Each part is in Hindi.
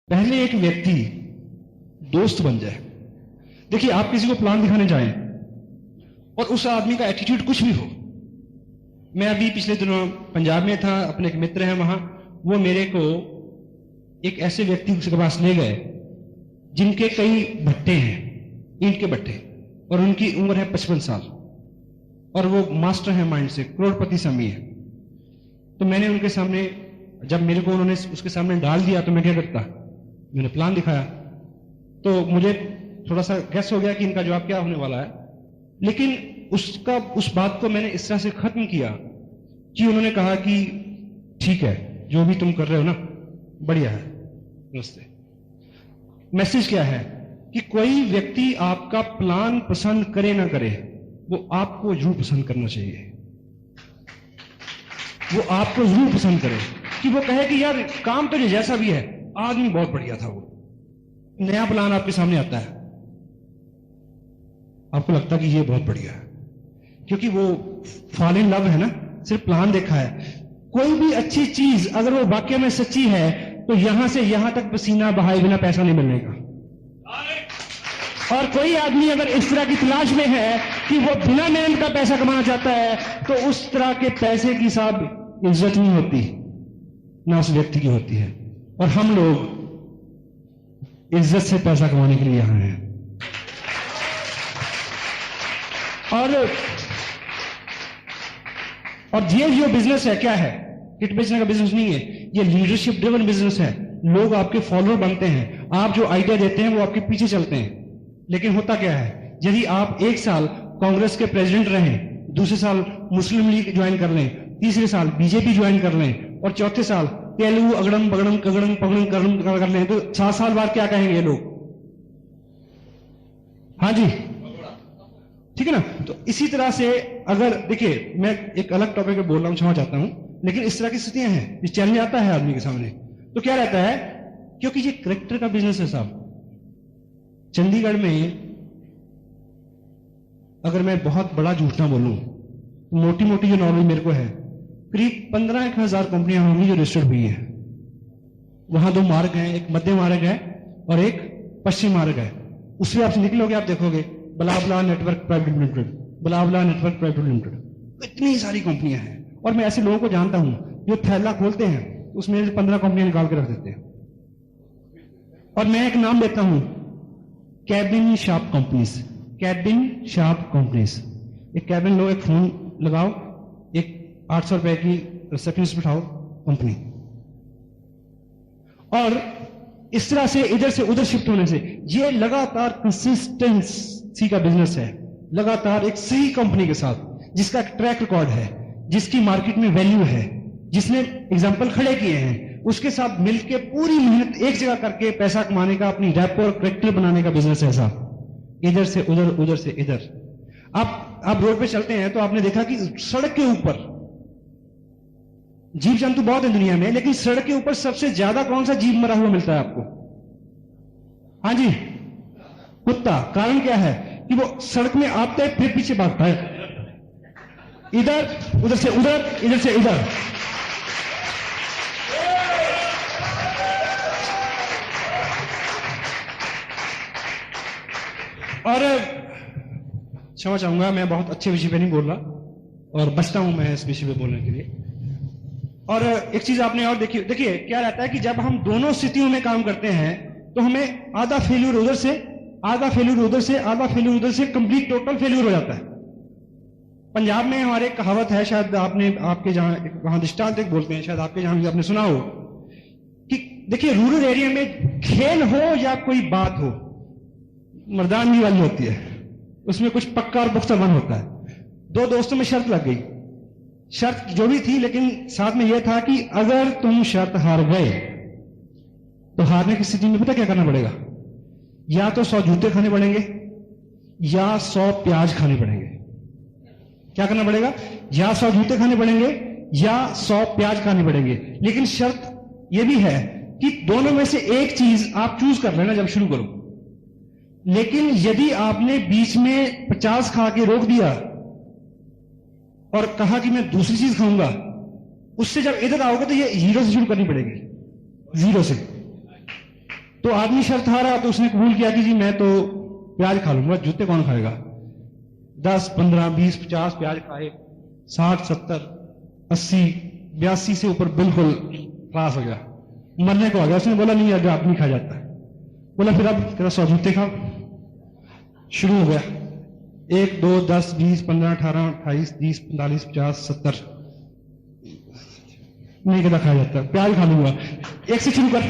पहले एक व्यक्ति दोस्त बन जाए। देखिए, आप किसी को प्लान दिखाने जाएं और उस आदमी का एटीट्यूड कुछ भी हो। मैं अभी पिछले दिनों पंजाब में था, अपने एक मित्र हैं वहां, वो मेरे को एक ऐसे व्यक्ति के पास ले गए जिनके कई भट्टे हैं, ईंट के भट्टे, और उनकी उम्र है 55 साल और वो मास्टर है माइंड से, करोड़पति स्वामी है। तो मैंने उनके सामने, जब मेरे को उन्होंने उसके सामने डाल दिया तो मैं क्या करता, मैंने प्लान दिखाया। तो मुझे थोड़ा सा गैस हो गया कि इनका जवाब क्या होने वाला है, लेकिन उस बात को मैंने इस तरह से खत्म किया कि उन्होंने कहा कि ठीक है, जो भी तुम कर रहे हो ना बढ़िया है, नमस्ते। मैसेज क्या है कि कोई व्यक्ति आपका प्लान पसंद करे ना करे, वो आपको जरूर पसंद करना चाहिए। वो आपको जरूर पसंद करे कि वो कहे कि यार काम तो जैसा भी है, आदमी बहुत बढ़िया था। वो नया प्लान आपके सामने आता है, आपको लगता है कि ये बहुत बढ़िया है, क्योंकि वो फॉल इन लव है ना, सिर्फ प्लान देखा है। कोई भी अच्छी चीज अगर वो वाकई में सच्ची है तो यहां से यहां तक पसीना बहाए बिना पैसा नहीं मिलने का। और कोई आदमी अगर इस तरह की तलाश में है कि वो बिना मेहनत का पैसा कमाना चाहता है, तो उस तरह के पैसे की साहब इज्जत नहीं होती, ना उस व्यक्ति की होती है। और हम लोग इज्जत से पैसा कमाने के लिए यहां हैं। और ये जो बिजनेस है क्या है, किट बेचने का बिजनेस नहीं है, ये लीडरशिप ड्रिवन बिजनेस है। लोग आपके फॉलोअर बनते हैं, आप जो आइडिया देते हैं वो आपके पीछे चलते हैं। लेकिन होता क्या है, यदि आप एक साल कांग्रेस के प्रेसिडेंट रहें, दूसरे साल मुस्लिम लीग ज्वाइन कर लें, तीसरे साल बीजेपी ज्वाइन कर लें और चौथे साल तेलुगु अगड़म बगड़म कगड़म पगड़म करम कर लें, तो 7 साल बाद क्या कहेंगे ये लोग? हाँ जी, ठीक है ना। तो इसी तरह से अगर देखिए, मैं एक अलग टॉपिक पे बोल रहा हूं, क्षमा चाहता हूं, लेकिन इस तरह की स्थितियां हैं, ये चैलेंज आता है आदमी के सामने, तो क्या रहता है, क्योंकि ये करेक्टर का बिजनेस है साहब। चंडीगढ़ में अगर मैं बहुत बड़ा झूठ ना बोलूं, तो मोटी मोटी जो नॉलेज मेरे को है, करीब 15,000 कंपनियां होंगी जो रजिस्टर्ड हुई है। वहां 2 मार्ग हैं, एक मध्य मार्ग है और एक पश्चिम मार्ग है। उससे आप निकलोगे, आप देखोगे blah blah network private limited, blah blah network private limited, इतनी सारी कंपनियां हैं। और मैं ऐसे लोगों को जानता हूं जो थैला खोलते हैं, उसमें 15 कंपनियां निकाल के रख देते हैं। और मैं एक नाम लेता हूं, cabin shop companies. Cabin shop companies, एक कैबिन लो, एक फोन लगाओ, एक 800 रुपए की रिसेप्शनिस्ट बिठाओ, कंपनी। और इस तरह से इधर से उधर शिफ्ट होने से ये लगातार कंसिस्टेंसी का बिजनेस है। लगातार एक सही कंपनी के साथ जिसका ट्रैक रिकॉर्ड है, जिसकी मार्केट में वैल्यू है, जिसने एग्जाम्पल खड़े किए हैं, उसके साथ मिलकर पूरी मेहनत एक जगह करके पैसा कमाने का, अपनी रैप और करेक्टर बनाने का बिजनेस है साहब। इधर से उधर, उधर से इधर। आप रोड पे चलते हैं तो आपने देखा कि सड़क के ऊपर जीव जंतु बहुत है दुनिया में, लेकिन सड़क के ऊपर सबसे ज्यादा कौन सा जीव मरा हुआ मिलता है आपको? हाँ जी, कुत्ता। कारण क्या है कि वो सड़क में आता है फिर पीछे भागता है, इधर उधर से उधर, इधर से इधर। और क्षमा चाहूंगा, मैं बहुत अच्छे विषय पे नहीं बोल रहा और बचता हूं मैं इस विषय पे बोलने के लिए। और एक चीज आपने और देखिए क्या रहता है कि जब हम दोनों स्थितियों में काम करते हैं तो हमें आधा फेल्यूर उधर से, आधा फेल्यूर उधर से, आधा फेल्यूर उधर से, कंप्लीट टोटल फेल्यूर हो जाता है। पंजाब में हमारे कहावत है, शायद आपने, आपके जहां वहां दृष्टांत एक बोलते हैं, शायद आपके जहां भी आपने सुना हो कि देखिए, रूरल एरिया में खेल हो या कोई बात हो, मर्दानगी वाली होती है, उसमें कुछ पक्का और पुख्ता बन होता है। 2 दोस्तों में शर्त लग गई, शर्त जो भी थी, लेकिन साथ में यह था कि अगर तुम शर्त हार गए तो हारने की स्थिति में पता क्या करना पड़ेगा? या तो 100 जूते खाने पड़ेंगे या 100 प्याज खाने पड़ेंगे। क्या करना पड़ेगा? या 100 जूते खाने पड़ेंगे या 100 प्याज खाने पड़ेंगे। लेकिन शर्त यह भी है कि दोनों में से एक चीज आप चूज कर लेना जब शुरू करो। लेकिन यदि आपने बीच में 50 खा के रोक दिया और कहा कि मैं दूसरी चीज खाऊंगा, उससे जब इधर आओगे तो ये 0 से शुरू करनी पड़ेगी, 0 से। तो आदमी शर्त हारा तो उसने कबूल किया कि जी मैं तो प्याज खा लूंगा, जूते कौन खाएगा। 10, 15, 20, 50 प्याज खाए, 60, 70, 80, 82 से ऊपर बिल्कुल पास हो गया, मरने को आ गया। उसने बोला नहीं अब आप नहीं खा जाता। बोला फिर अब तेरा 100 जूते खाओ। शुरू हो गया 1, 2, 10, 20, 15, 18, 28, 30, 45, 50, 70, नहीं कहता खाया जाता, प्याज खा लूंगा। एक से शुरू कर,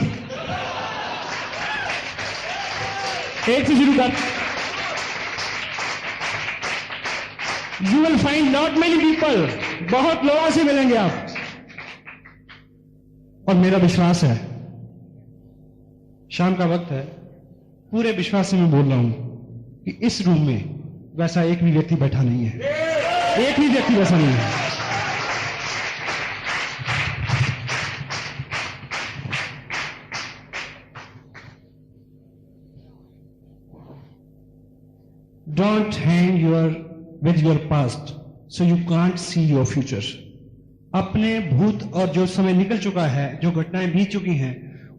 एक से शुरू कर। You will find not many people, बहुत लोगों से मिलेंगे आप। और मेरा विश्वास है, शाम का वक्त है, पूरे विश्वास से मैं बोल रहा हूं कि इस रूम में वैसा एक भी व्यक्ति बैठा नहीं है, एक भी व्यक्ति वैसा नहीं है। Don't hang with your past, so you can't see your future. अपने भूत और जो समय निकल चुका है, जो घटनाएं बीत चुकी हैं,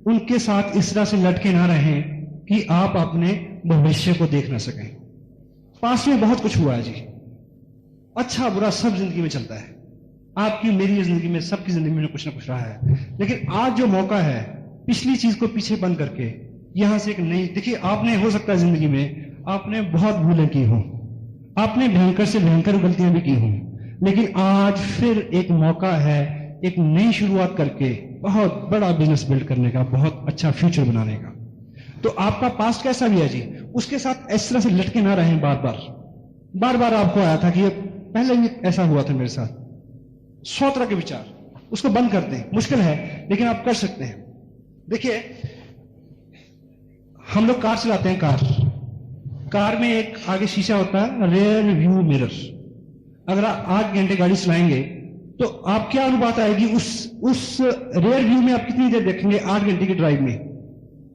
उनके साथ इस तरह से लटके ना रहें कि आप अपने भविष्य को देख ना सकें। पास्ट में बहुत कुछ हुआ है जी, अच्छा बुरा सब जिंदगी में चलता है। आपकी मेरी जिंदगी में, सबकी जिंदगी में कुछ ना कुछ रहा है। लेकिन आज जो मौका है, पिछली चीज को पीछे बंद करके यहां से एक नई, देखिए आपने हो सकता है जिंदगी में आपने बहुत भूलें की हों, आपने भयंकर से भयंकर गलतियां भी की हों, लेकिन आज फिर एक मौका है एक नई शुरुआत करके बहुत बड़ा बिजनेस बिल्ड करने का, बहुत अच्छा फ्यूचर बनाने का। तो आपका पास्ट कैसा भी है जी, उसके साथ इस तरह से लटके ना रहें। बार बार आपको आया था कि ये पहले भी ऐसा हुआ था मेरे साथ, 100 तरह के विचार, उसको बंद कर दें। मुश्किल है लेकिन आप कर सकते हैं। देखिए हम लोग कार चलाते हैं, कार में एक आगे शीशा होता है, रेयर व्यू मिरर। अगर आप 8 घंटे गाड़ी चलाएंगे तो आप क्या अनुपात आएगी उस रेयर व्यू में आप कितनी देर देखेंगे 8 घंटे की ड्राइव में?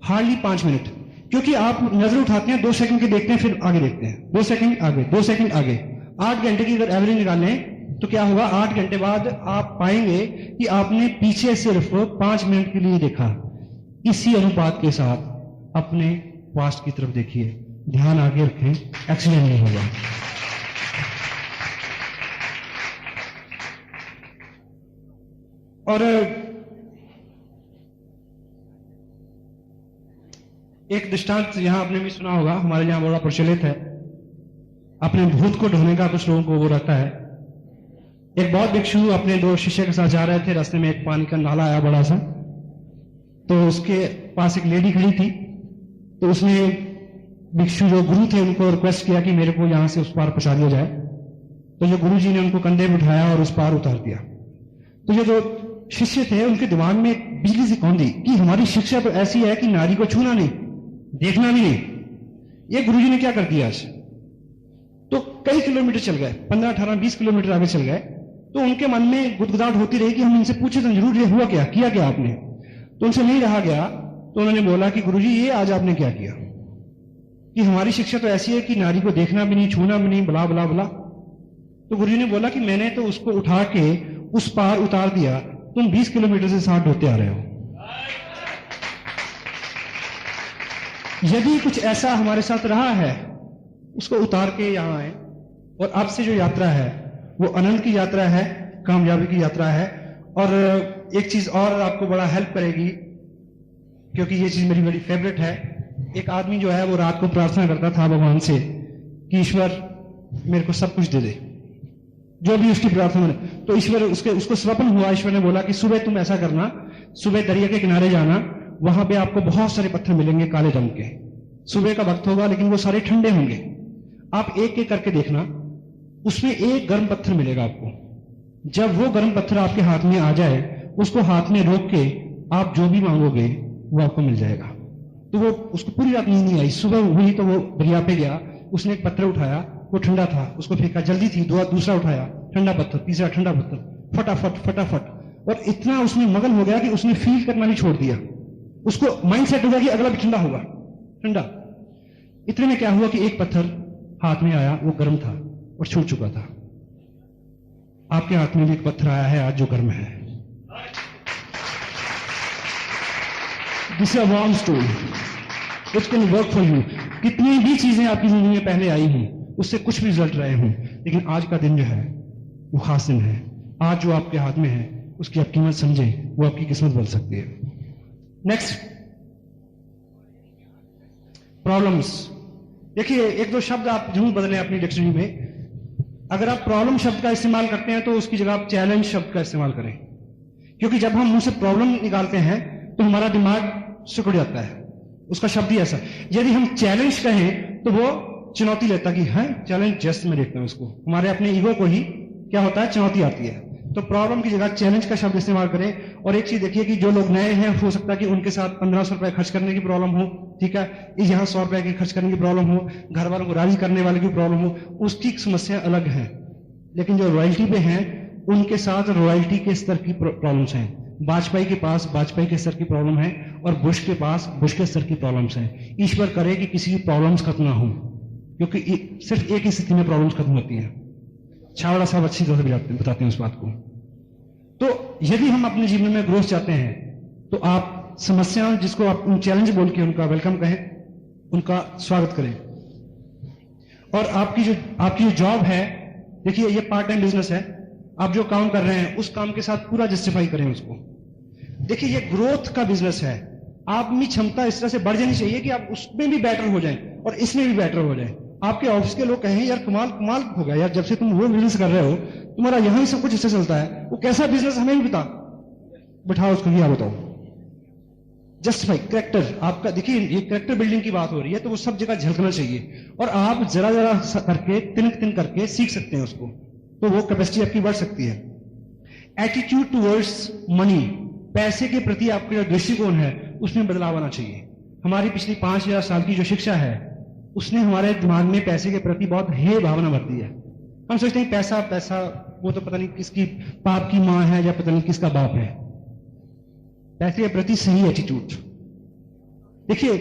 हार्डली 5 मिनट, क्योंकि आप नजर उठाते हैं 2 सेकंड के देखते हैं, फिर आगे देखते हैं, 2 सेकंड आगे, 2 सेकंड आगे। 8 घंटे की अगर एवरेज निकालें तो क्या होगा, 8 घंटे बाद आप पाएंगे कि आपने पीछे सिर्फ 5 मिनट के लिए देखा। इसी अनुपात के साथ अपने पास्ट की तरफ देखिए, ध्यान आगे रखें, एक्सीडेंट नहीं होगा। और एक दृष्टांत यहां आपने भी सुना होगा, हमारे यहां बड़ा प्रचलित है। अपने भूत को ढोने का कुछ लोगों को वो रहता है। एक बहुत भिक्षु अपने 2 शिष्य के साथ जा रहे थे, रास्ते में एक पानी का नाला आया बड़ा सा, तो उसके पास एक लेडी खड़ी थी। तो उसने भिक्षु जो गुरु थे उनको रिक्वेस्ट किया कि मेरे को यहां से उस पार पहुंचा दिया जाए। तो जो गुरु जी ने उनको कंधे पर उठाया और उस पार उतार दिया। तो ये जो शिष्य थे उनके दिमाग में एक बिजली सी कौंधी कि हमारी शिक्षा तो ऐसी है कि नारी को छूना नहीं, देखना भी नहीं। ये गुरु जी ने क्या कर दिया आज? तो कई किलोमीटर चल गए, 15, 18, 20 किलोमीटर आगे चल गए। तो उनके मन में गुदगुदाहट होती रही कि हम इनसे पूछे तो जरूर ये हुआ क्या, किया क्या आपने? तो उनसे नहीं रहा गया। तो उन्होंने बोला कि गुरुजी ये आज आपने क्या किया, कि हमारी शिक्षा तो ऐसी है कि नारी को देखना भी नहीं, छूना भी नहीं, बला बला बला। तो गुरुजी ने बोला कि मैंने तो उसको उठा के उस पार उतार दिया, तुम 20 किलोमीटर से 60 ढोते आ रहे हो। यदि कुछ ऐसा हमारे साथ रहा है उसको उतार के यहां आए, और अब से जो यात्रा है वो आनंद की यात्रा है, कामयाबी की यात्रा है। और एक चीज और आपको बड़ा हेल्प करेगी, क्योंकि ये चीज मेरी बड़ी फेवरेट है। एक आदमी जो है वो रात को प्रार्थना करता था भगवान से कि ईश्वर मेरे को सब कुछ दे दे, जो भी उसकी प्रार्थना है। तो ईश्वर उसको स्वप्न हुआ, ईश्वर ने बोला कि सुबह तुम ऐसा करना, सुबह दरिया के किनारे जाना, वहां पे आपको बहुत सारे पत्थर मिलेंगे काले रंग के। सुबह का वक्त होगा लेकिन वो सारे ठंडे होंगे। आप एक एक करके देखना, उसमें एक गर्म पत्थर मिलेगा आपको। जब वो गर्म पत्थर आपके हाथ में आ जाए, उसको हाथ में रोक के आप जो भी मांगोगे वो आपको मिल जाएगा। तो वो उसको पूरी रात नींद नहीं आई। सुबह हुई तो वो दरिया पे गया, उसने एक पत्थर उठाया, वो ठंडा था, उसको फेंका, जल्दी थी, दूसरा उठाया, ठंडा पत्थर, तीसरा ठंडा पत्थर, फटाफट फटाफट। और इतना उसमें मगन हो गया कि उसने फील करना भी छोड़ दिया। उसको माइंड सेट हो गया कि अगला भी ठंडा होगा, ठंडा। इतने में क्या हुआ कि एक पत्थर हाथ में आया, वो गर्म था और छूट चुका था। आपके हाथ में भी एक पत्थर आया है आज जो गर्म है। This is a warm stone, it can work for you. कितनी भी चीजें आपकी जिंदगी में पहले आई हूं, उससे कुछ भी रिजल्ट रहे हों, लेकिन आज का दिन जो है वो खास दिन है। आज जो आपके हाथ में है उसकी आप कीमत समझें, वो आपकी किस्मत बदल सकती है। Next, problems. देखिए, एक दो शब्द आप जरूर बदलें अपनी डिक्शनरी में। अगर आप प्रॉब्लम शब्द का इस्तेमाल करते हैं तो उसकी जगह आप चैलेंज शब्द का इस्तेमाल करें, क्योंकि जब हम मुंह से प्रॉब्लम निकालते हैं तो हमारा दिमाग सिकुड़ जाता है। उसका शब्द ही ऐसा। यदि हम चैलेंज कहें तो वो चुनौती लेता कि हाँ चैलेंज, जस्ट मैं देखता हूं उसको, हमारे अपने ईगो को ही क्या होता है, चुनौती आती है। तो प्रॉब्लम की जगह चैलेंज का शब्द इस्तेमाल करें। और एक चीज देखिए कि जो लोग नए हैं, हो सकता है कि उनके साथ 1500 रुपए खर्च करने की प्रॉब्लम हो, ठीक है, यहाँ 100 रुपए की खर्च करने की प्रॉब्लम हो, घर वालों को राजी करने वाले की प्रॉब्लम हो, उसकी समस्या अलग है। लेकिन जो रॉयल्टी पे हैं उनके साथ रॉयल्टी के स्तर की प्रॉब्लम्स हैं। वाजपेयी के पास वाजपेयी के स्तर की प्रॉब्लम है और बुश के पास बुश के स्तर की प्रॉब्लम्स हैं। ईश्वर करे कि किसी की प्रॉब्लम्स खत्म ना हो, क्योंकि सिर्फ एक ही स्थिति में प्रॉब्लम्स खत्म होती हैं। छावड़ा साहब अच्छी तरह से बताते हैं उस बात को। तो यदि हम अपने जीवन में ग्रोथ चाहते हैं तो आप समस्या, जिसको आप चैलेंज बोल के उनका वेलकम कहें, उनका स्वागत करें। और आपकी जो जॉब है, देखिए ये पार्ट टाइम बिजनेस है, आप जो काम कर रहे हैं उस काम के साथ पूरा जस्टिफाई करें उसको। देखिए ये ग्रोथ का बिजनेस है, आप में क्षमता इस तरह से बढ़ जानी चाहिए कि आप उसमें भी बेटर हो जाएं और इसमें भी बेटर हो जाएं। आपके ऑफिस के लोग कहें यार कमाल कमाल हो गया यार, जब से तुम वो बिजनेस कर रहे हो तुम्हारा यहां ही सब कुछ इससे चलता है, वो कैसा बिजनेस हमें भी बता, बिठाओ उसको, क्या बताओ। जस्टिफाई कैरेक्टर आपका। देखिए ये कैरेक्टर बिल्डिंग की बात हो रही है तो वो सब जगह झलकना चाहिए और आप जरा जरा करके तिनक तिन करके सीख सकते हैं उसको, तो वो कैपेसिटी आपकी बढ़ सकती है। एटीट्यूड टुवर्ड्स मनी, पैसे के प्रति आपका जो दृष्टिकोण है उसमें बदलाव आना चाहिए। हमारी पिछली 5000 साल की जो शिक्षा है उसने हमारे दिमाग में पैसे के प्रति बहुत हे भावना भर दी है। हम सोचते हैं पैसा पैसा, वो तो पता नहीं किसकी बाप की मां है या पता नहीं किसका बाप है। पैसे के प्रति सही एटीट्यूड। देखिए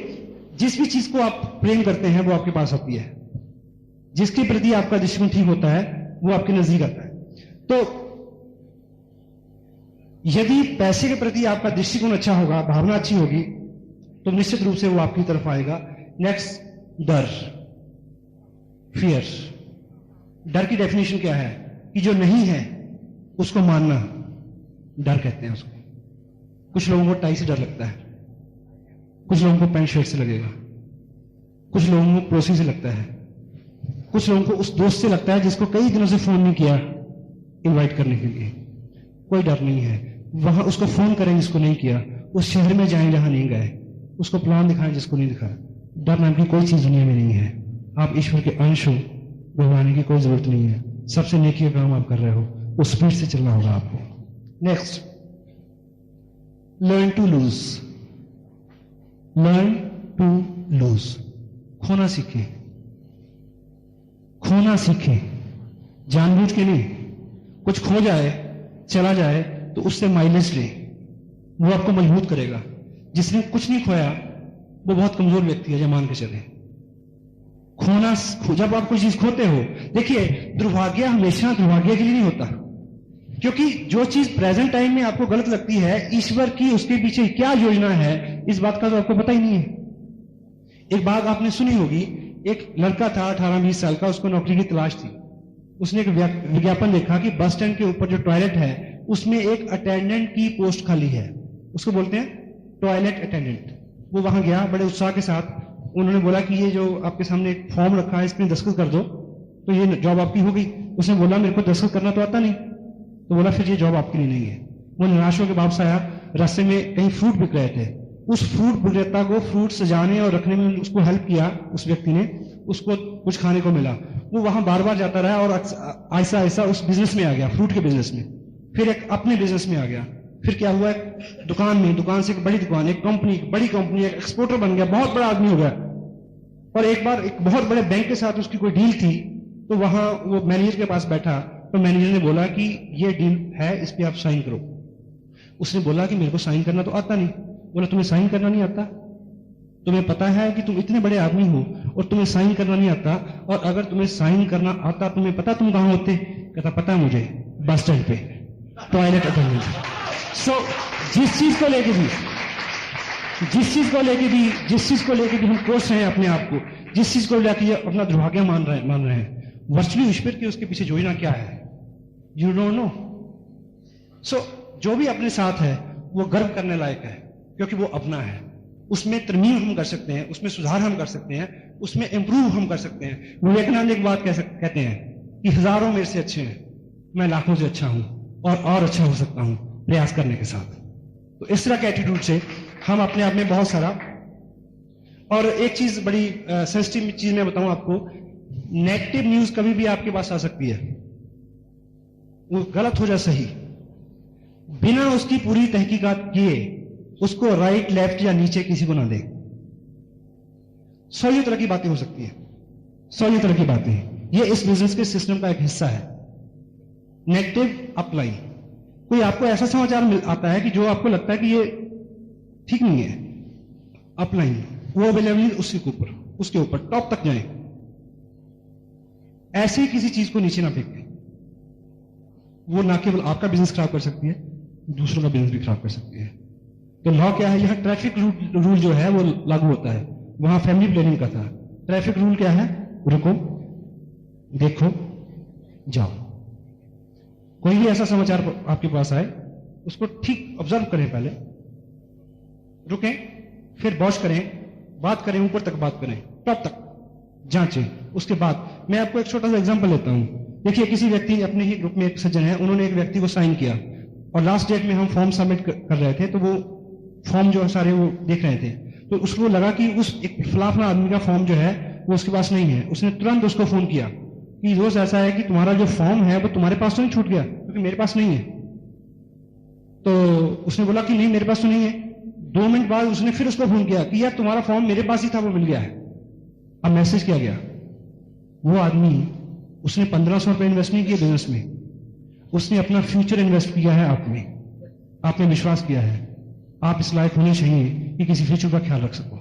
जिस भी चीज को आप प्रेम करते हैं वो आपके पास आती है, जिसके प्रति आपका दृष्टिकोण ठीक होता है वो आपके नजदीक आता है। तो यदि पैसे के प्रति आपका दृष्टिकोण अच्छा होगा, भावना अच्छी होगी, तो निश्चित रूप से वो आपकी तरफ आएगा। नेक्स्ट, डर, फियर। डर की डेफिनेशन क्या है कि जो नहीं है उसको मानना, डर कहते हैं उसको। कुछ लोगों को टाई से डर लगता है, कुछ लोगों को पैंट शर्ट से लगेगा, कुछ लोगों को पड़ोसी से लगता है, कुछ लोगों को उस दोस्त से लगता है जिसको कई दिनों से फोन नहीं किया इनवाइट करने के लिए। कोई डर नहीं है, वहां उसको फोन करें जिसको नहीं किया, उस शहर में जाएं जहां नहीं गए, उसको प्लान दिखाएं जिसको नहीं दिखाया। डर नाम की कोई चीज दुनिया में नहीं है। आप ईश्वर के अंश हो, घबराने की कोई जरूरत नहीं है। सबसे नेकी का काम आप कर रहे हो, उस स्पीड से चलना होगा आपको। Next, learn to lose. Learn to lose, खोना सीखें, खोना सीखें, जानबूझ के नहीं। कुछ खो जाए, चला जाए तो उससे माइलेज ले, वो आपको मजबूत करेगा। जिसने कुछ नहीं खोया वो बहुत कमजोर व्यक्ति है, जब मान के चले। खोना, जब आप कोई चीज खोते हो, देखिए दुर्भाग्य हमेशा दुर्भाग्य के लिए नहीं होता, क्योंकि जो चीज प्रेजेंट टाइम में आपको गलत लगती है, ईश्वर की उसके पीछे क्या योजना है इस बात का तो आपको पता ही नहीं है। एक बात आपने सुनी होगी, एक लड़का था 18-20 साल का, उसको नौकरी की तलाश थी। उसने एक विज्ञापन देखा कि बस स्टैंड के ऊपर जो टॉयलेट है उसमें एक अटेंडेंट की पोस्ट खाली है, उसको बोलते हैं टॉयलेट अटेंडेंट। वो वहां गया बड़े उत्साह के साथ। उन्होंने बोला कि ये जो आपके सामने एक फॉर्म रखा है इसमें दस्तखत कर दो तो ये जॉब आपकी हो गई। उसने बोला मेरे को दस्तखत करना तो आता नहीं, तो बोला फिर ये जॉब आपके लिए नहीं है। वो निराश होकर वापस आया। रास्ते में कहीं फ्रूट बिक रहे थे, उस फ्रूट विक्रेता को फ्रूट सजाने और रखने में उसको हेल्प किया, उस व्यक्ति ने, उसको कुछ खाने को मिला। वो वहां बार बार जाता रहा और ऐसा ऐसा उस बिजनेस में आ गया, फ्रूट के बिजनेस में। फिर एक अपने बिजनेस में आ गया। फिर क्या हुआ, दुकान में, दुकान से एक बड़ी दुकान, एक कंपनी, बड़ी कंपनी, एक एक्सपोर्टर बन गया, बहुत बड़ा आदमी हो गया। और एक बार एक बहुत बड़े बैंक के साथ उसकी कोई डील थी, तो वहां वो मैनेजर के पास बैठा, तो मैनेजर ने बोला कि ये डील है, इस पे आप साइन करो। उसने बोला कि मेरे को साइन करना तो आता नहीं। बोला तुम्हें साइन करना नहीं आता? तुम्हें पता है कि तुम इतने बड़े आदमी हो और तुम्हें साइन करना नहीं आता? और अगर तुम्हें साइन करना आता, तुम्हें पता तुम कहां होते? कहता पता मुझे, बस स्टैंड पे, टॉयलेट अटेंडेंट। सो जिस चीज को लेके भी जिस चीज को लेके भी हम कोस रहे हैं अपने आप को, जिस चीज को लेके अपना दुर्भाग्य मान रहे हैं, वर्चुअली विस्पर के उसके पीछे योजना क्या है, यू डोंट नो। सो जो भी अपने साथ है वो गर्व करने लायक है, क्योंकि वो अपना है। उसमें तरमीम हम कर सकते हैं, उसमें सुधार हम कर सकते हैं, उसमें इंप्रूव हम कर सकते हैं। विवेकानंद एक बात कहते हैं कि हजारों मेरे से अच्छे हैं, मैं लाखों से अच्छा हूं और अच्छा हो सकता हूं प्रयास करने के साथ। तो इस तरह के एटीट्यूड से हम अपने आप में बहुत सारा। और एक चीज बड़ी सेंसिटिव चीज मैं बताऊं आपको, नेगेटिव न्यूज कभी भी आपके पास आ सकती है, वो गलत हो जाए सही, बिना उसकी पूरी तहकीकात किए उसको राइट लेफ्ट या नीचे किसी को ना दे। 100 तरह की बातें हो सकती हैं, 100 तरह की बातें। ये इस बिजनेस के सिस्टम का एक हिस्सा है। नेगेटिव अप्लाई, कोई आपको ऐसा समाचार आता है कि जो आपको लगता है कि ये ठीक नहीं है, अपलाइन वो अवेलेबल उसके ऊपर टॉप तक जाए। ऐसी किसी चीज को नीचे ना फेंके, वो ना केवल आपका बिजनेस खराब कर सकती है, दूसरों का बिजनेस भी खराब कर सकती है। तो लॉ क्या है, यहां ट्रैफिक रूल जो है वो लागू होता है, वहां फैमिली प्लानिंग का था। ट्रैफिक रूल क्या है, रुको, देखो, जाओ। कोई भी ऐसा समाचार आपके पास आए, उसको ठीक ऑब्जर्व करें, पहले रुकें, फिर वॉच करें, बात करें, ऊपर तक बात करें, टॉप तक जांचें। उसके बाद मैं आपको एक छोटा सा एग्जांपल लेता हूं। देखिए, किसी व्यक्ति अपने ही ग्रुप में एक सज्जन है, उन्होंने एक व्यक्ति को साइन किया और लास्ट डेट में हम फॉर्म सबमिट कर रहे थे, तो वो फॉर्म जो सारे वो देख रहे थे, तो उसको लगा कि उस एक फलाफला आदमी का फॉर्म जो है वो उसके पास नहीं है। उसने तुरंत उसको फोन किया कि दोस्त ऐसा है कि तुम्हारा जो फॉर्म है वो तुम्हारे पास तो नहीं छूट गया, क्योंकि मेरे पास नहीं है। तो उसने बोला कि नहीं, मेरे पास तो नहीं है। 2 मिनट बाद उसने फिर उसको फोन किया कि यार तुम्हारा फॉर्म मेरे पास ही था, वो मिल गया है। अब मैसेज किया गया, वो आदमी, उसने 1500 रुपए इन्वेस्ट नहीं किए बिजनेस में, उसने अपना फ्यूचर इन्वेस्ट किया है आप में। आपने विश्वास किया है आप इस लायक होने चाहिए कि किसी फ्यूचर का ख्याल रख सको।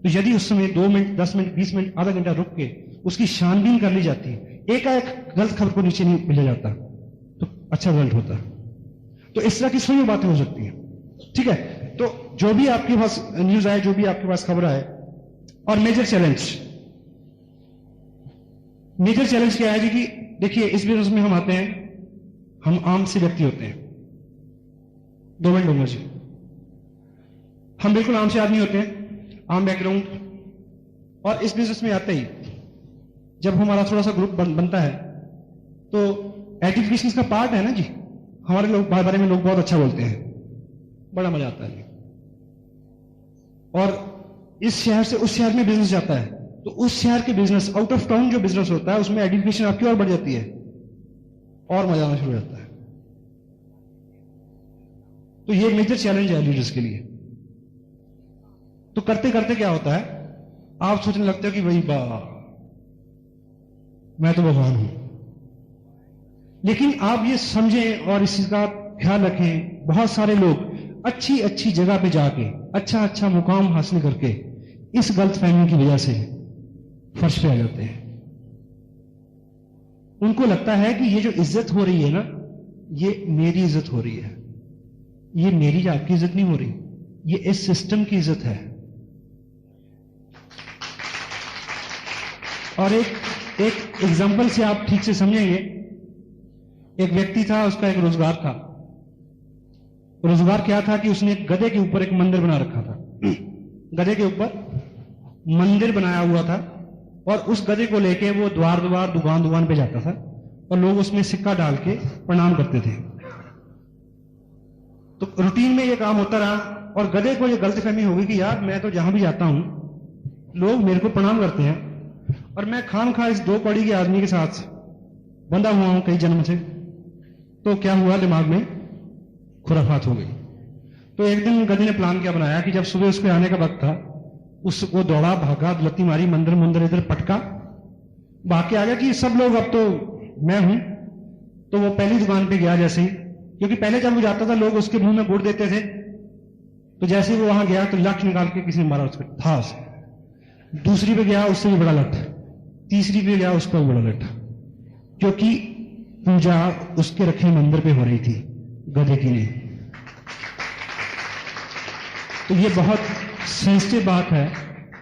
तो यदि उस समय 2 मिनट, 10 मिनट, 20 मिनट, आधा घंटा रुक के उसकी छानबीन कर ली जाती, एकाएक गलत खबर को नीचे नहीं भेजा जाता, तो अच्छा रिजल्ट होता। तो इस तरह की सभी बातें हो सकती हैं, ठीक है। तो जो भी आपके पास न्यूज आए, जो भी आपके पास खबर आए। और मेजर चैलेंज क्या है जी कि देखिए, इस बिजनेस में हम आते हैं, हम आम से व्यक्ति होते हैं। 2 मिनट लूंगा जी। हम बिल्कुल आम से आदमी होते हैं, आम बैकग्राउंड। और इस बिजनेस में आते ही जब हमारा थोड़ा सा ग्रुप बनता है, तो एजुकेशन का पार्ट है ना जी, हमारे लोग बारे में लोग बहुत अच्छा बोलते हैं, बड़ा मजा आता है। और इस शहर से उस शहर में बिजनेस जाता है, तो उस शहर के बिजनेस, आउट ऑफ टाउन जो बिजनेस होता है, उसमें एजुकेशन आपकी और बढ़ जाती है और मजा आना शुरू हो जाता है। तो ये मेजर चैलेंज है लीडर्स के लिए। तो करते करते क्या होता है, आप सोचने लगते हो कि भाई मैं तो भगवान हूं। लेकिन आप ये समझें और इस चीज का ख्याल रखें, बहुत सारे लोग अच्छी अच्छी जगह पे जाके अच्छा अच्छा मुकाम हासिल करके इस गलतफहमी की वजह से फर्श पे आ जाते हैं। उनको लगता है कि ये जो इज्जत हो रही है ना, ये मेरी इज्जत हो रही है। ये मेरी आपकी इज्जत नहीं हो रही, ये इस सिस्टम की इज्जत है। और एक एग्जांपल से आप ठीक से समझेंगे। एक व्यक्ति था, उसका एक रोजगार था। रोजगार क्या था कि उसने एक गधे के ऊपर एक मंदिर बना रखा था। गधे के ऊपर मंदिर बनाया हुआ था, और उस गधे को लेके वो द्वार द्वार, दुकान दुकान पे जाता था, और लोग उसमें सिक्का डाल के प्रणाम करते थे। तो रूटीन में ये काम होता रहा, और गधे को ये गलतफहमी हो गई कि यार मैं तो जहां भी जाता हूं लोग मेरे को प्रणाम करते हैं, और मैं खामखा इस 2 कौड़ी के आदमी के साथ बंधा हुआ हूं कई जन्म से। तो क्या हुआ, दिमाग में खुराफात हो गई। तो एक दिन गधे ने प्लान क्या बनाया कि जब सुबह उसके आने का वक्त था, उसको दौड़ा, भागा, लत्ती मारी, मंदिर मुंदर इधर पटका, भाग के आ गया कि सब लोग अब तो मैं हूं। तो वो पहली दुकान पे गया जैसे ही, क्योंकि पहले जब वो जाता था लोग उसके मुंह में गुड़ देते थे, तो जैसे ही वो वहां गया तो लठ निकाल के किसी ने मारा उसको था। दूसरी पे गया, उससे भी बड़ा लठ। तीसरी पे गया, उसका भी बड़ा लठ, क्योंकि पूजा उसके रखे मंदिर पे हो रही थी गधे की नहीं। तो ये बहुत सेंसिटिव बात है,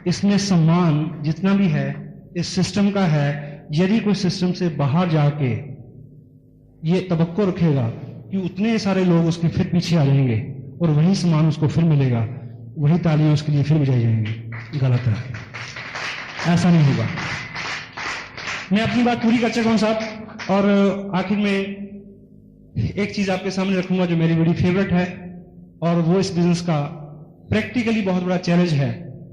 इसमें सम्मान जितना भी है इस सिस्टम का है। यदि कोई सिस्टम से बाहर जाके ये तवक्को रखेगा कि उतने सारे लोग उसके फिर पीछे आ जाएंगे और वही सम्मान उसको फिर मिलेगा, वही तालियां उसके लिए फिर बजाई जाएंगी, गलत है, ऐसा नहीं होगा। मैं अपनी बात पूरी कर चुका हूं साहब, और आखिर में एक चीज आपके सामने रखूंगा जो मेरी बड़ी फेवरेट है, और वो इस बिजनेस का प्रैक्टिकली बहुत बड़ा चैलेंज है,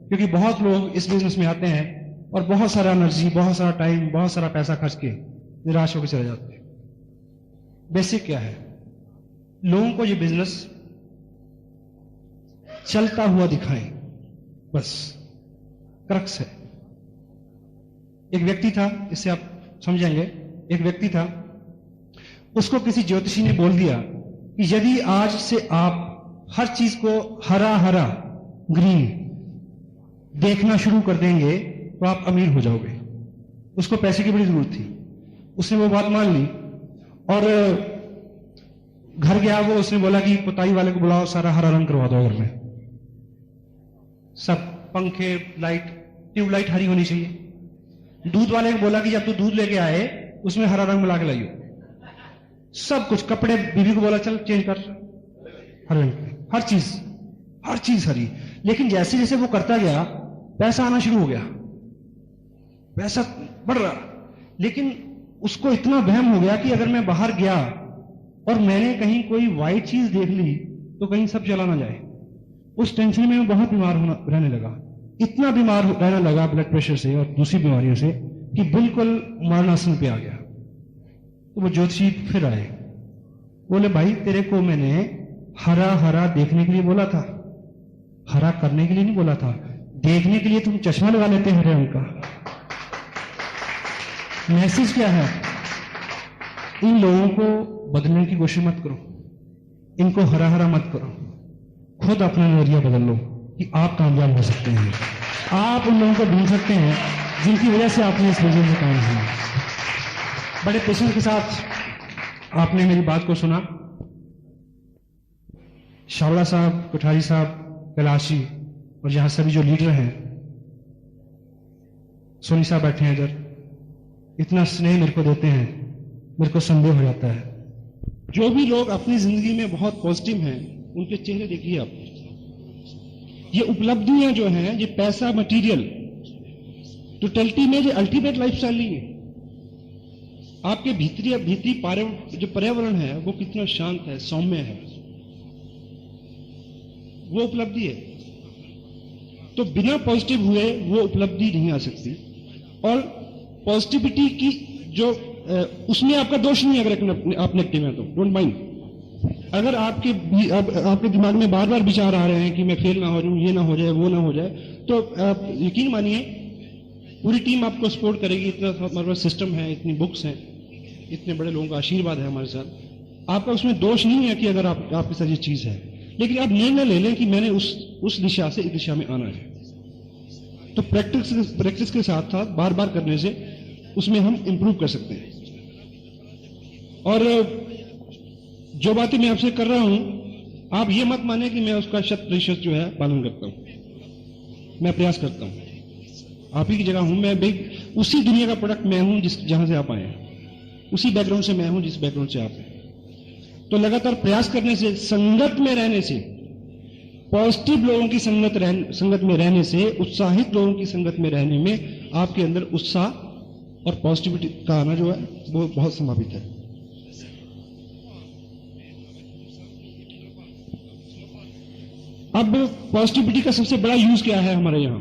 क्योंकि बहुत लोग इस बिजनेस में आते हैं और बहुत सारा एनर्जी, बहुत सारा टाइम, बहुत सारा पैसा खर्च के निराश होकर चले जाते हैं। बेसिक क्या है, लोगों को ये बिजनेस चलता हुआ दिखाएं, बस क्रक्स है। एक व्यक्ति था, इससे आप समझेंगे, एक व्यक्ति था, उसको किसी ज्योतिषी ने बोल दिया कि यदि आज से आप हर चीज को हरा हरा ग्रीन देखना शुरू कर देंगे तो आप अमीर हो जाओगे। उसको पैसे की बड़ी जरूरत थी, उसने वो बात मान ली और घर गया वो, उसने बोला कि पुताई वाले को बुलाओ, सारा हरा रंग करवा दो घर में, सब पंखे, लाइट, ट्यूबलाइट हरी होनी चाहिए। दूध वाले को बोला कि जब तू दूध लेके आए उसमें हरा रंग मिला के लाइयो। सब कुछ, कपड़े, बीवी को बोला चल चेंज कर हरे रंग, हर चीज हरी। लेकिन जैसे जैसे वो करता गया पैसा आना शुरू हो गया, पैसा बढ़ रहा, लेकिन उसको इतना वहम हो गया कि अगर मैं बाहर गया और मैंने कहीं कोई वाइट चीज देख ली तो कहीं सब चला ना जाए। उस टेंशन में मैं बहुत बीमार रहने लगा, इतना बीमार रहने लगा ब्लड प्रेशर से और दूसरी बीमारियों से कि बिल्कुल मरणासन पे आ गया। तो वो ज्योतिषी फिर आए, बोले भाई तेरे को मैंने हरा हरा देखने के लिए बोला था, हरा करने के लिए नहीं बोला था। देखने के लिए तुम चश्मा लगा लेते हरे रंग का। मैसेज क्या है, इन लोगों को बदलने की कोशिश मत करो, इनको हरा हरा मत करो, खुद अपना नजरिया बदल लो कि आप कामयाब हो सकते हैं। आप उन लोगों को ढूंढ सकते हैं जिनकी वजह से आपने इस बिजनेस में काम किया। बड़े पेशेंस के साथ आपने मेरी बात को सुना। शावड़ा साहब, कोठारी साहब, कैलाशी और यहां सभी जो लीडर हैं, सोनी साहब बैठे हैं इधर, इतना स्नेह मेरे को देते हैं, मेरे को संदेह हो जाता है। जो भी लोग अपनी जिंदगी में बहुत पॉजिटिव हैं उनके चेहरे देखिए आप। ये उपलब्धियां जो हैं, ये पैसा, मटेरियल, टोटलिटी में ये अल्टीमेट लाइफस्टाइल नहीं है। आपके भीतरी जो पर्यावरण है वो कितना शांत है, सौम्य है, वो उपलब्धि है। तो बिना पॉजिटिव हुए वो उपलब्धि नहीं आ सकती। और पॉजिटिविटी की जो उसमें आपका दोष नहीं है, अगर आप नेगेटिव हैं तो डोंट माइंड। अगर आपके दिमाग में बार बार विचार आ रहे हैं कि मैं फेल ना हो जाऊं, ये ना हो जाए, वो ना हो जाए, तो आप यकीन मानिए पूरी टीम आपको सपोर्ट करेगी। इतना हमारे पास सिस्टम है, इतनी बुक्स हैं, इतने बड़े लोगों का आशीर्वाद है हमारे साथ। आपका उसमें दोष नहीं है कि अगर आपके साथ ये चीज है, लेकिन आप निर्णय ले लें कि मैंने उस दिशा से इस दिशा में आना है। तो प्रैक्टिस के साथ साथ बार बार करने से उसमें हम इंप्रूव कर सकते हैं। और जो बातें मैं आपसे कर रहा हूं, आप ये मत माने कि मैं उसका 100% जो है पालन करता हूं। मैं प्रयास करता हूं, आप ही की जगह हूं मैं, भाई उसी दुनिया का प्रोडक्ट मैं हूं जहां से आप आए हैं, उसी बैकग्राउंड से मैं हूं जिस बैकग्राउंड से आप हैं। तो लगातार प्रयास करने से, संगत में रहने से, पॉजिटिव लोगों की संगत में रहने से, उत्साहित लोगों की संगत में रहने में आपके अंदर उत्साह और पॉजिटिविटी का आना जो है वो बहुत संभावित है। अब पॉजिटिविटी का सबसे बड़ा यूज क्या है हमारे यहां?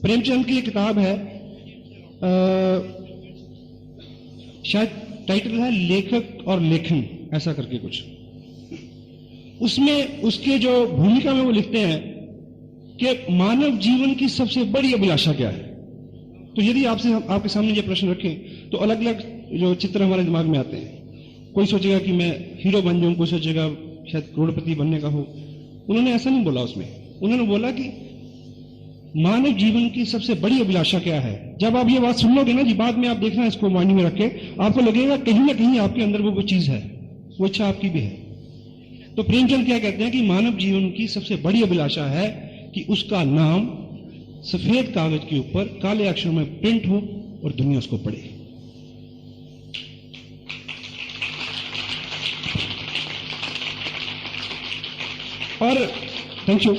प्रेमचंद की एक किताब है, शायद टाइटल है लेखक और लेखन, ऐसा करके कुछ। उसमें उसके जो भूमिका में वो लिखते हैं कि मानव जीवन की सबसे बड़ी अभिलाषा क्या है। तो यदि आपके सामने ये प्रश्न रखें तो अलग अलग जो चित्र हमारे दिमाग में आते हैं। कोई सोचेगा कि मैं हीरो बन जाऊं, कोई सोचेगा शायद करोड़पति बनने का हो। उन्होंने ऐसा नहीं बोला उसमें, उन्होंने बोला कि मानव जीवन की सबसे बड़ी अभिलाषा क्या है। जब आप ये बात सुन लोगे ना जी, बाद में आप देखना इसको माइंड में रख के, आपको लगेगा कहीं ना कहीं आपके अंदर वो चीज है, वो इच्छा आपकी भी है। तो प्रेमचंद क्या कहते हैं कि मानव जीवन की सबसे बड़ी अभिलाषा है कि उसका नाम सफेद कागज के ऊपर काले अक्षरों में प्रिंट हो और दुनिया उसको पढ़े। और थैंक यू।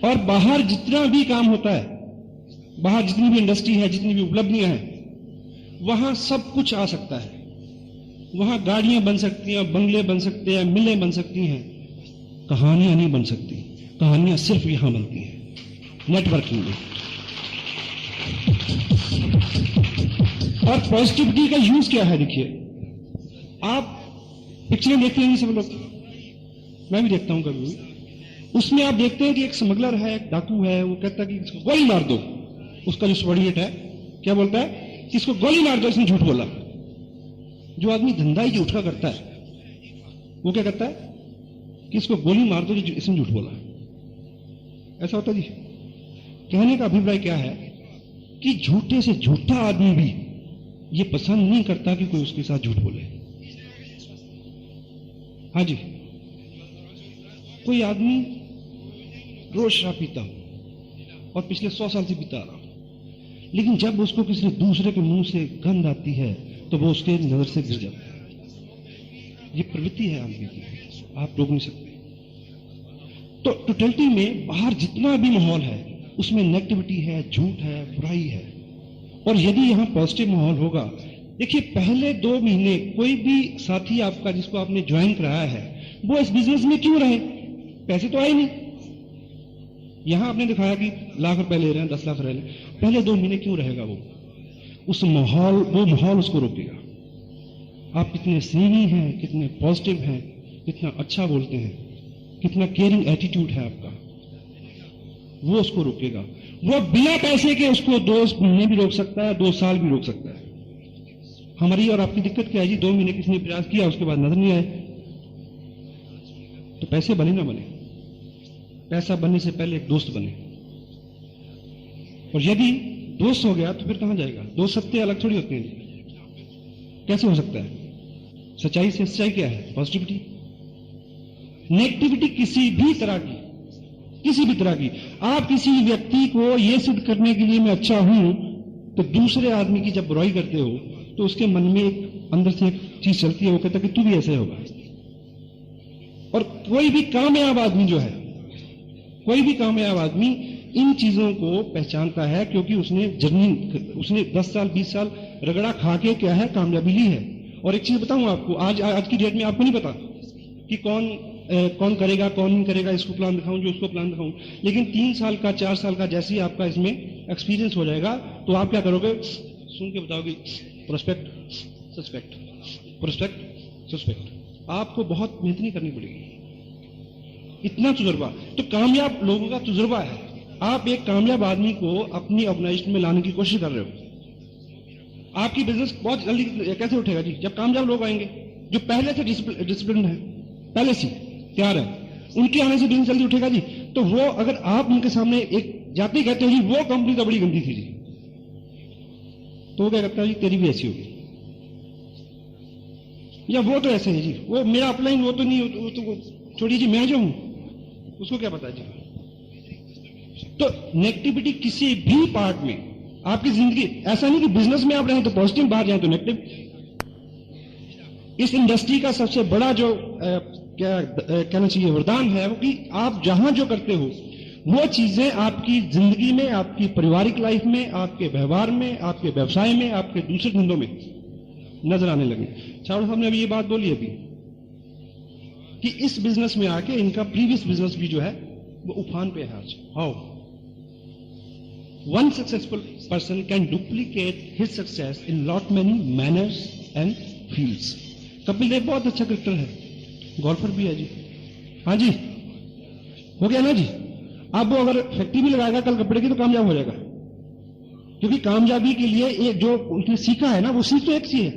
और बाहर जितना भी काम होता है, बाहर जितनी भी इंडस्ट्री है, जितनी भी उपलब्धियां हैं, वहां सब कुछ आ सकता है। वहां गाड़ियां बन सकती हैं, बंगले बन सकते हैं, मिलें बन सकती हैं, कहानियां नहीं बन सकती। कहानियां सिर्फ यहां बनती हैं, नेटवर्किंग में। और पॉजिटिविटी का यूज क्या है? देखिए, आप पिक्चरें देखते हैं सब लोग, मैं भी देखता हूं कभी। उसमें आप देखते हैं कि एक स्मगलर है, एक डाकू है, वो कहता है कि इसको गोली मार दो। उसका जो सबॉर्डिनेट है क्या बोलता है कि इसको गोली मार दो, इसने झूठ बोला। जो आदमी धंधा ही झूठ का करता है वो क्या करता है कि इसको गोली मार दो, इसने झूठ बोला। ऐसा होता जी। कहने का अभिप्राय क्या है कि झूठे से झूठा आदमी भी ये पसंद नहीं करता कि कोई उसके साथ झूठ बोले। हाँ जी, कोई आदमी रोज शराब पीता हो और पिछले 100 साल से पीता आ रहा हो, लेकिन जब उसको किसी दूसरे के मुंह से गंध आती है तो वो उसके नजर से गिर जाता है। ये प्रवृत्ति है आदमी की, आप रोक नहीं सकते। तो टोटलिटी में बाहर जितना भी माहौल है उसमें नेगेटिविटी है, झूठ है, बुराई है। और यदि यहां पॉजिटिव माहौल होगा, देखिए पहले 2 महीने कोई भी साथी आपका जिसको आपने ज्वाइन कराया है वो इस बिजनेस में क्यों रहे? पैसे तो आए नहीं। यहां आपने दिखाया कि लाख रुपए ले रहे हैं, 10 लाख रह रहे हैं, पहले 2 महीने क्यों रहेगा वो? उस माहौल, वो माहौल उसको रोकेगा। आप कितने स्नेही हैं, कितने पॉजिटिव हैं, कितना अच्छा बोलते हैं, कितना केयरिंग एटीट्यूड है आपका, वो उसको रोकेगा। वो बिना पैसे के उसको 2 महीने भी रोक सकता है, 2 साल भी रोक सकता है। हमारी और आपकी दिक्कत क्या है जी? 2 महीने किसी ने प्रयास किया, उसके बाद नजर नहीं आए, तो पैसे बने ना बने, पैसा बनने से पहले एक दोस्त बने। और यदि दोस्त हो गया तो फिर कहां जाएगा? दोस्त सत्य अलग थोड़ी होते हैं। कैसे हो सकता है? सच्चाई से सच्चाई क्या है? पॉजिटिविटी। नेगेटिविटी किसी भी तरह की, किसी भी तरह की, आप किसी व्यक्ति को यह सिद्ध करने के लिए मैं अच्छा हूं, तो दूसरे आदमी की जब बुराई करते हो तो उसके मन में एक अंदर से एक चीज चलती है, वो कहता है कि तू भी ऐसे होगा। और कोई भी कामयाब आदमी जो है, कोई भी कामयाब आदमी इन चीजों को पहचानता है, क्योंकि उसने 10 साल 20 साल रगड़ा खा के क्या है कामयाबी ली है। और एक चीज बताऊं आपको, आज की डेट में आपको नहीं पता कि कौन करेगा, कौन नहीं करेगा, इसको प्लान दिखाऊं, जो उसको प्लान दिखाऊं, लेकिन 3 साल का 4 साल का जैसे ही आपका इसमें एक्सपीरियंस हो जाएगा तो आप क्या करोगे? सुन के बताओगे प्रोस्पेक्ट सस्पेक्ट, प्रोस्पेक्ट सस्पेक्ट। आपको बहुत मेहनत नहीं करनी पड़ेगी, इतना तजुर्बा। तो कामयाब लोगों का तजुर्बा है। आप एक कामयाब आदमी को अपनी ऑर्गेनाइजेशन में लाने की कोशिश कर रहे हो, आपकी बिजनेस बहुत जल्दी कैसे उठेगा जी? जब कामयाब लोग आएंगे जो पहले से डिसिप्लिन है, पहले से तैयार है, उनके आने से बिजनेस जल्दी उठेगा जी। तो वो अगर आप उनके सामने एक जाति कहते हो जी वो कंपनी तो बड़ी गंदी थी जी, तो वो क्या करता है जी? तेरी भी ऐसी होगी, या वो तो ऐसे है जी, वो मेरा अपलाइन वो तो नहीं, वो तो छोड़िए जी, मैं जो हूं उसको क्या पता जी। तो नेगेटिविटी किसी भी पार्ट में आपकी जिंदगी, ऐसा नहीं कि बिजनेस में आप रहें तो पॉजिटिव, बाहर जाएं तो नेगेटिव। इस इंडस्ट्री का सबसे बड़ा जो क्या कहना चाहिए वरदान है वो कि आप जहां जो करते हो वो चीजें आपकी जिंदगी में, आपकी पारिवारिक लाइफ में, आपके व्यवहार में, आपके व्यवसाय में, आपके दूसरे धंधों में नजर आने लगे। चारों साहब ने अभी ये बात बोली अभी कि इस बिजनेस में आके इनका प्रीवियस बिजनेस भी जो है वो उफान पे है आज। How one successful person can duplicate his success in lot many manners and fields. Kapil Dev बहुत अच्छा क्रिकेटर है, गोल्फर भी है जी। हाँ जी, हो गया ना जी। अब वो अगर फैक्ट्री भी लगाएगा कल कपड़े की तो कामयाब हो जाएगा, क्योंकि कामयाबी के लिए एक जो उसने सीखा है ना, वो सीख तो एक सी है,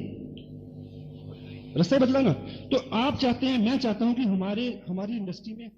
रास्ता बदला ना। तो आप चाहते हैं, मैं चाहता हूं कि हमारी इंडस्ट्री में